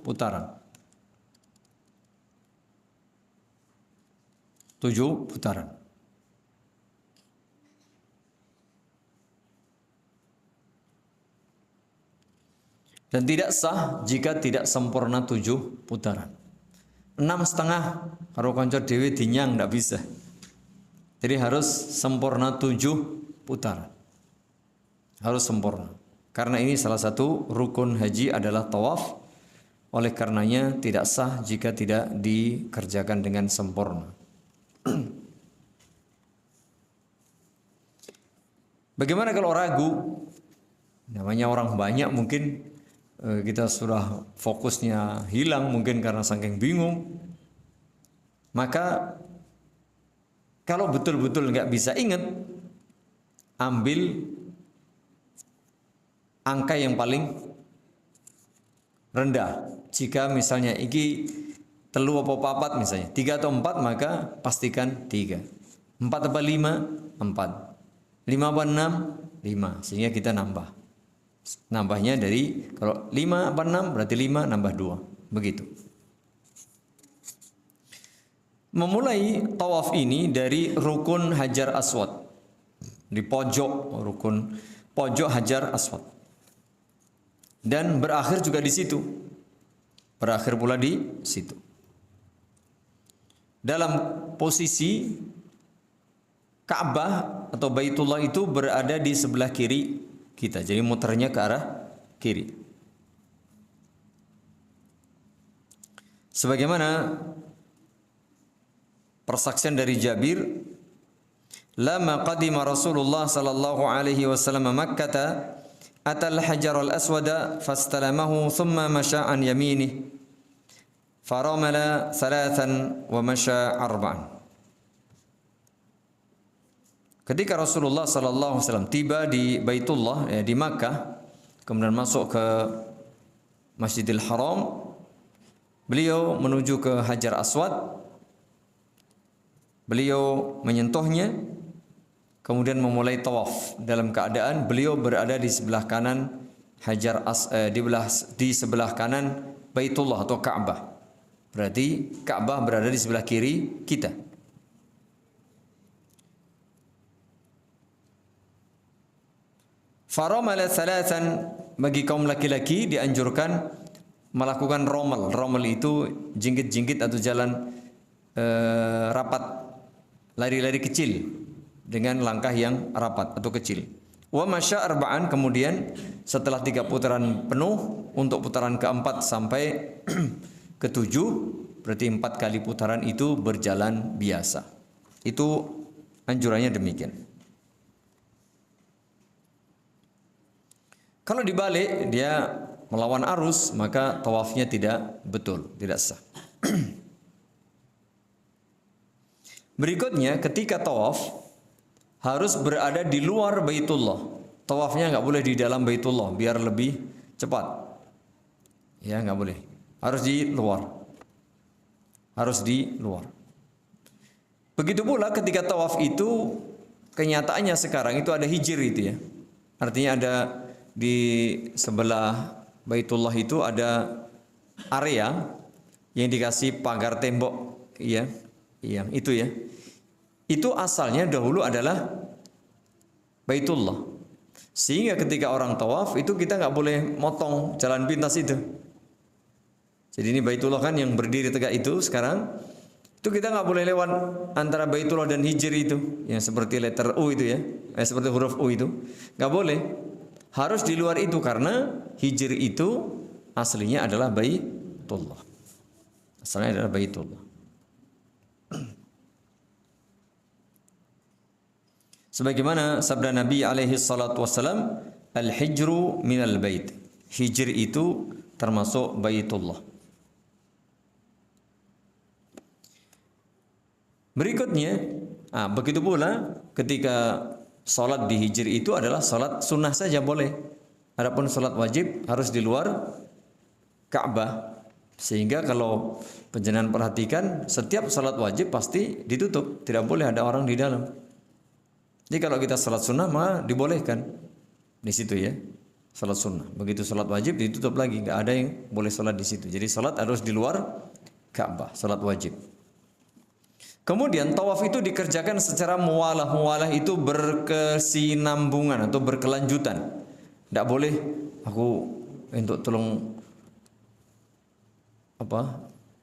putaran. 7 putaran. Dan tidak sah jika tidak sempurna 7 putaran. 6,5 karo kanca dhewe dinyang ndak bisa. Jadi harus sempurna 7 putaran. Harus sempurna. Karena ini salah satu rukun haji adalah tawaf. Oleh karenanya tidak sah jika tidak dikerjakan dengan sempurna. Bagaimana kalau ragu? Namanya orang banyak mungkin kita sudah fokusnya hilang mungkin karena saking bingung. Maka Kalau betul-betul nggak bisa ingat, ambil angka yang paling rendah. Jika misalnya iki telu apa papat misalnya, 3 atau 4, maka pastikan 3. 4 apa 5? 4. 5 apa 6? 5. Sehingga kita nambah. Nambahnya dari, kalau 5 apa 6 berarti 5 nambah 2. Begitu. Memulai tawaf ini dari rukun Hajar Aswad. Di pojok rukun, pojok Hajar Aswad. Dan berakhir juga di situ. Berakhir pula di situ. Dalam posisi Ka'bah atau Baitullah itu berada di sebelah kiri kita. Jadi muternya ke arah kiri. Sebagaimana persaksian dari Jabir, lama qadima Rasulullah sallallahu alaihi wasallam Makkah atal hajar al-aswada fastalamahu thumma masya an yaminih faramala thalathan wa masya arba'an. Ketika Rasulullah sallallahu alaihi wasallam tiba di Baitullah, di Makkah, kemudian masuk ke Masjidil Haram, beliau menuju ke Hajar Aswad. Beliau menyentuhnya, kemudian memulai tawaf dalam keadaan beliau berada di sebelah kanan di sebelah kanan Baitullah atau Ka'bah. Berarti Ka'bah berada di sebelah kiri kita. Faramala thalathan, bagi kaum laki-laki dianjurkan melakukan romal. Romal itu jingkit-jingkit atau jalan rapat, lari-lari kecil dengan langkah yang rapat atau kecil. Wa masya arba'an, kemudian setelah 3 putaran penuh, untuk putaran keempat sampai ke-7, berarti 4 kali putaran itu berjalan biasa. Itu anjurannya demikian. Kalau dibalik, dia melawan arus, maka tawafnya tidak betul, tidak sah. Berikutnya, ketika tawaf harus berada di luar Baitullah. Tawafnya nggak boleh di dalam Baitullah biar lebih cepat. Ya, nggak boleh. Harus di luar. Harus di luar. Begitu pula ketika tawaf itu, kenyataannya sekarang itu ada hijir itu ya. Artinya ada di sebelah Baitullah itu ada area yang dikasih pagar tembok, ya. Yang itu ya. Itu asalnya dahulu adalah Baitullah. Sehingga ketika orang tawaf itu kita nggak boleh motong jalan pintas itu. Jadi ini Baitullah kan yang berdiri tegak itu sekarang. Itu kita nggak boleh lewat antara Baitullah dan Hijr itu, yang seperti letter U itu ya, seperti huruf U itu, nggak boleh. Harus di luar itu karena Hijr itu aslinya adalah Baitullah. Asalnya adalah Baitullah. Sebagaimana sabda Nabi alaihi salatu wassalam, al-hijru minal bait. Hijr itu termasuk Baitullah. Berikutnya, begitu pula ketika salat di Hijr itu adalah salat sunnah saja boleh. Adapun salat wajib harus di luar Ka'bah. Sehingga kalau panjenengan perhatikan, setiap salat wajib pasti ditutup, tidak boleh ada orang di dalam. Jadi kalau kita salat sunnah mah dibolehkan di situ ya, salat sunnah. Begitu salat wajib ditutup lagi, nggak ada yang boleh salat di situ. Jadi salat harus di luar Ka'bah, salat wajib. Kemudian tawaf itu dikerjakan secara muwalah. Muwalah itu berkesinambungan atau berkelanjutan. Tidak boleh aku untuk tolong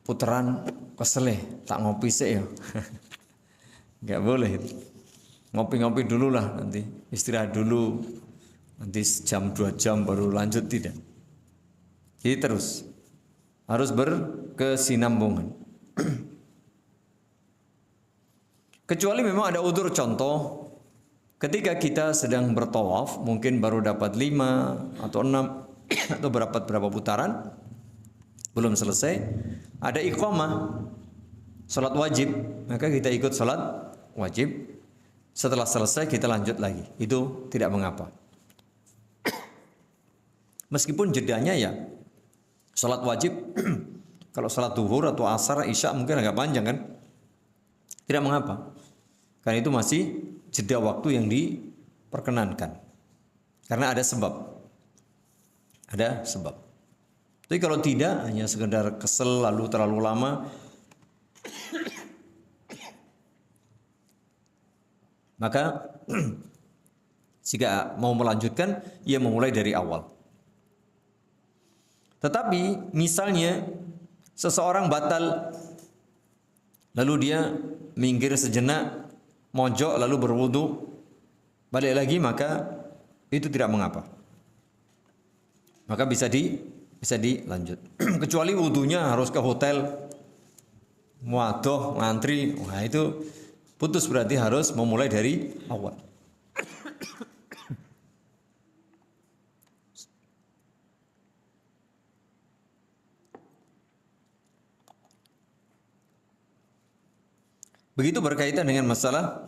putaran keseleh tak ngopi sih ya. Nggak boleh. Ngopi-ngopi dulu lah, nanti istirahat dulu, nanti jam 2 jam baru lanjut, tidak. Jadi terus harus berkesinambungan. Kecuali memang ada udzur, contoh ketika kita sedang bertawaf mungkin baru dapat 5 atau 6 atau berapa putaran belum selesai, ada iqamah salat wajib, maka kita ikut salat wajib. Setelah selesai kita lanjut lagi. Itu tidak mengapa. Meskipun jedanya ya salat wajib kalau salat zuhur atau asar, isya mungkin agak panjang kan? Tidak mengapa. Karena itu masih jeda waktu yang diperkenankan. Karena ada sebab. Ada sebab. Tapi kalau tidak, hanya sekedar kesel lalu terlalu lama, maka jika mau melanjutkan, ia memulai dari awal. Tetapi misalnya seseorang batal, lalu dia minggir sejenak, mojok lalu berwudu, balik lagi, maka itu tidak mengapa. Maka bisa dilanjut. Kecuali wudunya harus ke hotel, muadoh, ngantri, wah itu putus, berarti harus memulai dari awal. Begitu berkaitan dengan masalah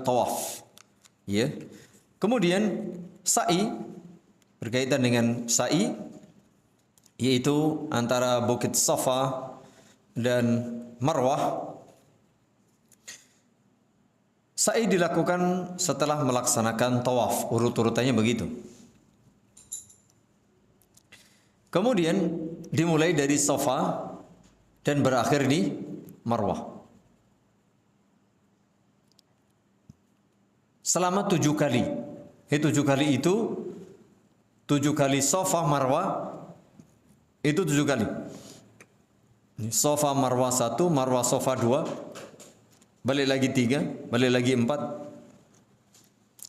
tawaf. Ya. Kemudian sa'i, berkaitan dengan sa'i, yaitu antara Bukit Safa dan Marwah. Sa'i dilakukan setelah melaksanakan tawaf, urut-urutannya begitu. Kemudian dimulai dari Safa dan berakhir di Marwah. Selama 7 kali. 7 kali itu 7 kali Safa Marwah, itu 7 kali. Safa Marwah 1, Marwah Safa 2, balik lagi 3, balik lagi 4,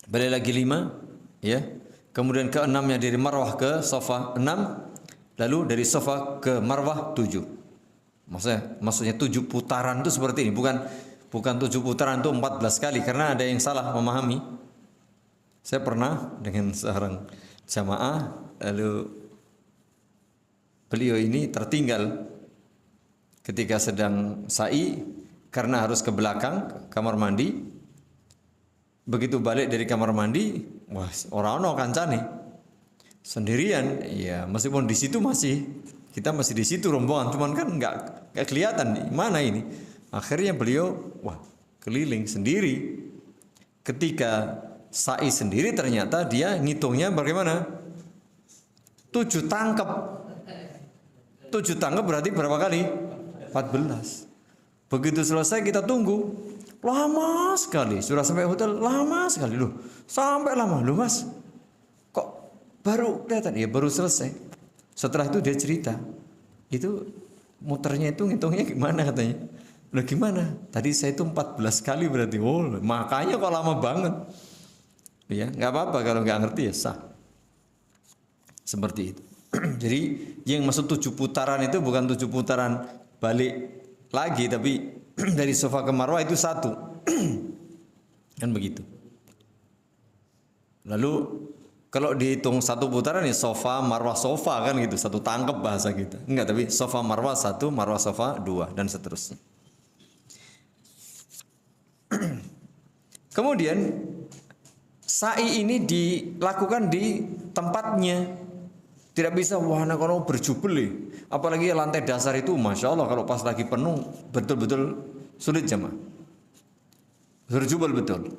balik lagi 5, ya. Kemudian ke-6-nya dari Marwah ke Safa 6, lalu dari Safa ke Marwah 7. Maksudnya 7 putaran itu seperti ini, bukan 7 putaran itu 14 kali, karena ada yang salah memahami. Saya pernah dengan seorang jamaah, lalu beliau ini tertinggal ketika sedang sa'i karena harus ke belakang, ke kamar mandi. Begitu balik dari kamar mandi, wah, orang-orang kancane sendirian, ya meskipun di situ kita masih di situ rombongan, cuman kan nggak kelihatan nih, mana ini. Akhirnya beliau, wah, keliling sendiri. Ketika sa'i sendiri ternyata dia ngitungnya bagaimana? 7 tangkep. 7 tangkep berarti berapa kali? 14. Begitu selesai kita tunggu. Lama sekali. Sudah sampai hotel, lama sekali. Loh, sampai lama. Loh mas, kok baru kelihatan? Ya baru selesai. Setelah itu dia cerita. Itu muternya itu ngitungnya gimana katanya. Loh gimana? Tadi saya itu 14 kali berarti. Oh, makanya kok lama banget. Ya, nggak apa-apa kalau nggak ngerti ya sah. Seperti itu. Jadi yang maksud 7 putaran itu bukan 7 putaran balik lagi, tapi dari Safa ke Marwah itu 1. Kan begitu. Lalu kalau dihitung 1 putaran ya Safa, Marwah, Safa kan gitu, 1 tangkep bahasa kita. Enggak, tapi Safa Marwah 1, Marwah Safa 2 dan seterusnya. Kemudian sa'i ini dilakukan di tempatnya. Tidak bisa wahana kono berjubel. Apalagi lantai dasar itu Masya Allah kalau pas lagi penuh betul-betul sulit jemaah. Berjubel betul.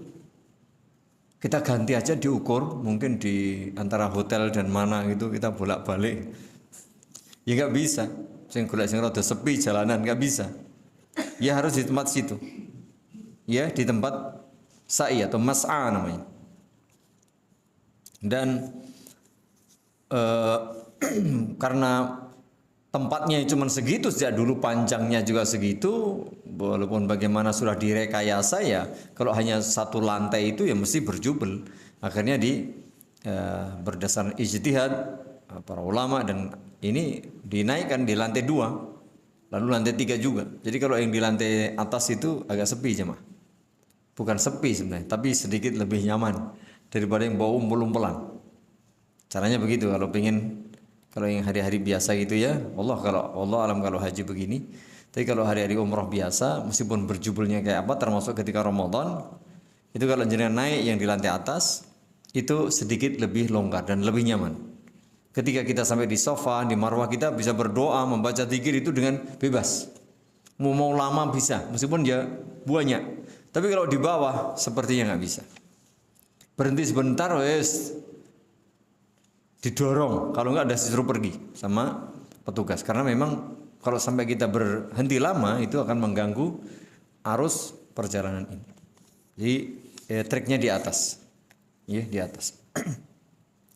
Kita ganti aja diukur, mungkin di antara hotel dan mana gitu kita bolak-balik. Ya nggak bisa. Sing golek sing rada sepi jalanan nggak bisa. Ya harus di tempat situ. Ya di tempat sa'i atau mas'a namanya. Dan karena tempatnya cuma segitu, sejak dulu panjangnya juga segitu, walaupun bagaimana sudah direkayasa ya, kalau hanya 1 lantai itu ya mesti berjubel. Akhirnya berdasarkan ijtihad para ulama, dan ini dinaikkan di lantai 2, lalu lantai 3 juga. Jadi kalau yang di lantai atas itu agak sepi jemaah. Bukan sepi sebenarnya, tapi sedikit lebih nyaman daripada yang bau umpul-umpulan. Caranya begitu kalau yang hari-hari biasa gitu ya. Kalau Allah alam kalau haji begini. Tapi kalau hari-hari umroh biasa, meskipun berjubelnya kayak apa, termasuk ketika Ramadan, itu kalau jenengan naik yang di lantai atas, itu sedikit lebih longgar dan lebih nyaman. Ketika kita sampai di sofa, di marwah, kita bisa berdoa, membaca zikir itu dengan bebas. Mau lama bisa, meskipun dia banyak. Tapi kalau di bawah, sepertinya nggak bisa. Berhenti sebentar, wes didorong. Kalau nggak ada disuruh pergi sama petugas. Karena memang kalau sampai kita berhenti lama, itu akan mengganggu arus perjalanan ini. Jadi triknya di atas, ya di atas.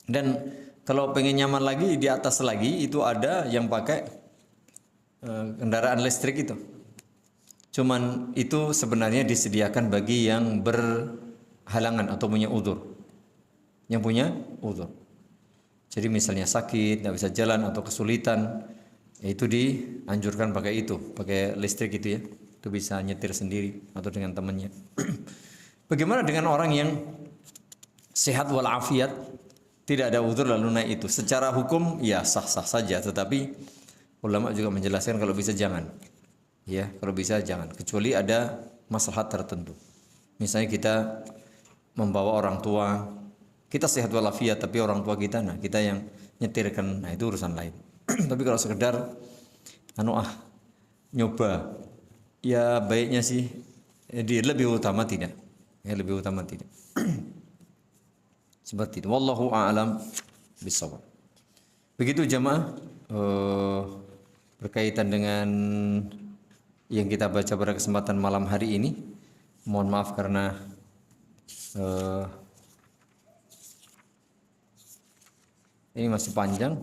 Dan kalau pengen nyaman lagi di atas lagi, itu ada yang pakai kendaraan listrik itu. Cuman itu sebenarnya disediakan bagi yang berhalangan atau punya udzur. Yang punya udzur. Jadi misalnya sakit, tidak bisa jalan atau kesulitan, itu dianjurkan pakai itu, pakai listrik itu ya. Itu bisa nyetir sendiri atau dengan temannya. Bagaimana dengan orang yang sehat walafiat, tidak ada udzur lalu naik itu? Secara hukum ya sah-sah saja, tetapi ulama juga menjelaskan kalau bisa jangan. Ya, kalau bisa jangan, kecuali ada maslahat tertentu. Misalnya kita membawa orang tua, kita sehat walafiat tapi orang tua kita, nah kita yang nyetirkan, nah itu urusan lain. Tapi kalau sekedar nyoba, ya baiknya sih lebih utama tidak. Ya lebih utama tidak. Seperti itu. Wallahu a'lam bishawab. Begitu jamaah berkaitan dengan yang kita baca pada kesempatan malam hari ini. Mohon maaf karena ini masih panjang.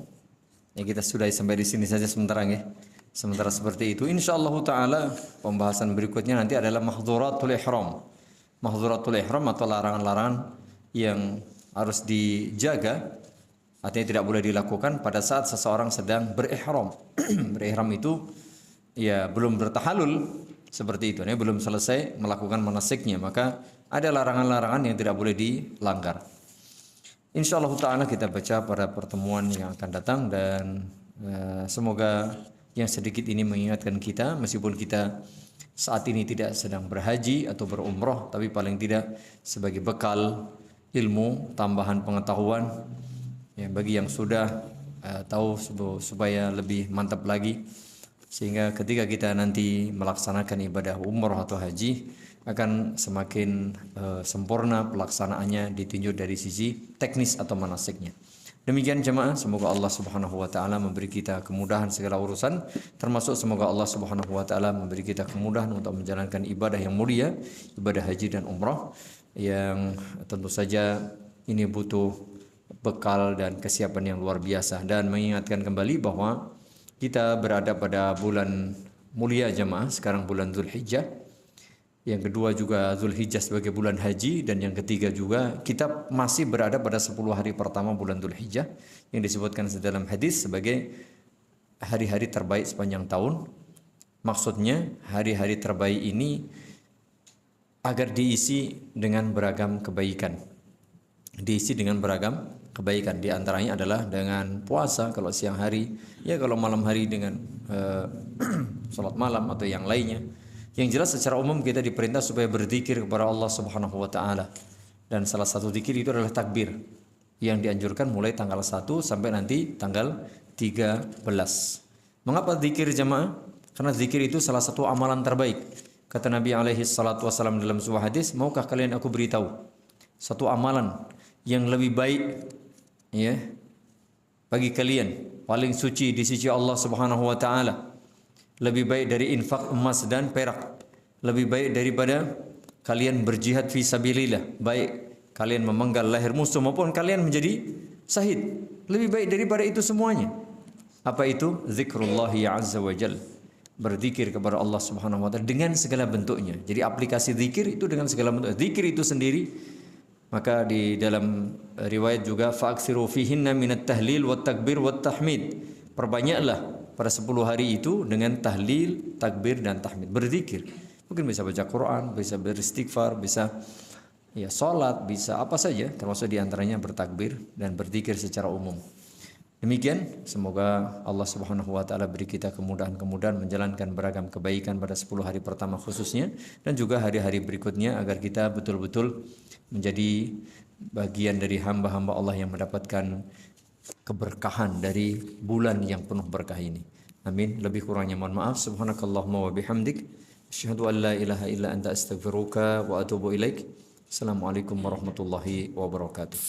Ya kita sudah sampai di sini saja sementara ya. Sementara seperti itu, insyaallah taala pembahasan berikutnya nanti adalah mahdhuratul ihram. Mahdhuratul ihram atau larangan-larangan yang harus dijaga, artinya tidak boleh dilakukan pada saat seseorang sedang berihram. Berihram itu ya belum bertahalul seperti itu, belum selesai melakukan manasiknya, maka ada larangan-larangan yang tidak boleh dilanggar. Insyaallah taala kita baca pada pertemuan yang akan datang, dan semoga yang sedikit ini mengingatkan kita, meskipun kita saat ini tidak sedang berhaji atau berumroh, tapi paling tidak sebagai bekal ilmu, tambahan pengetahuan ya bagi yang sudah tahu supaya lebih mantap lagi, sehingga ketika kita nanti melaksanakan ibadah umroh atau haji akan semakin sempurna pelaksanaannya ditinjau dari sisi teknis atau manasiknya. Demikian jemaah, semoga Allah Subhanahu wa taala memberi kita kemudahan segala urusan, termasuk semoga Allah Subhanahu wa taala memberi kita kemudahan untuk menjalankan ibadah yang mulia, ibadah haji dan umrah, yang tentu saja ini butuh bekal dan kesiapan yang luar biasa. Dan mengingatkan kembali bahwa kita berada pada bulan mulia jemaah, sekarang bulan Zulhijjah. Yang kedua juga Zulhijjah sebagai bulan haji, dan yang ketiga juga kita masih berada pada 10 hari pertama bulan Zulhijjah yang disebutkan dalam hadis sebagai hari-hari terbaik sepanjang tahun. Maksudnya hari-hari terbaik ini agar diisi dengan beragam kebaikan. Diisi dengan beragam kebaikan, di antaranya adalah dengan puasa kalau siang hari, ya kalau malam hari dengan salat malam atau yang lainnya. Yang jelas secara umum kita diperintah supaya berzikir kepada Allah Subhanahu wa taala. Dan salah satu zikir itu adalah takbir, yang dianjurkan mulai tanggal 1 sampai nanti tanggal 13. Mengapa zikir jemaah? Karena zikir itu salah satu amalan terbaik. Kata Nabi alaihi salatu wasallam dalam sebuah hadis, maukah kalian aku beritahu satu amalan yang lebih baik ya bagi kalian, paling suci di sisi Allah Subhanahu wa taala, lebih baik dari infak emas dan perak, lebih baik daripada kalian berjihad fi sabilillah, baik kalian memenggal leher musuh maupun kalian menjadi syahid, lebih baik daripada itu semuanya. Apa itu? Zikrullah azza wa jalla, berzikir kepada Allah Subhanahu wa taala dengan segala bentuknya. Jadi aplikasi zikir itu dengan segala bentuk. Zikir itu sendiri, maka di dalam riwayat juga fa'aksiru fihinna minat tahlil wat takbir wat tahmid. Perbanyaklah pada 10 hari itu dengan tahlil, takbir dan tahmid, berzikir. Mungkin bisa baca Quran, bisa beristighfar, bisa ya salat, bisa apa saja, termasuk diantaranya bertakbir dan berzikir secara umum. Demikian, semoga Allah Subhanahu wa taala beri kita kemudahan-kemudahan menjalankan beragam kebaikan pada 10 hari pertama khususnya dan juga hari-hari berikutnya agar kita betul-betul menjadi bagian dari hamba-hamba Allah yang mendapatkan keberkahan dari bulan yang penuh berkah ini. Amin. Lebih kurangnya mohon maaf. Subhanakallahumma wa bihamdik asyhadu an la ilaha illa anta astaghfiruka wa atubu ilaik. Assalamualaikum warahmatullahi wabarakatuh.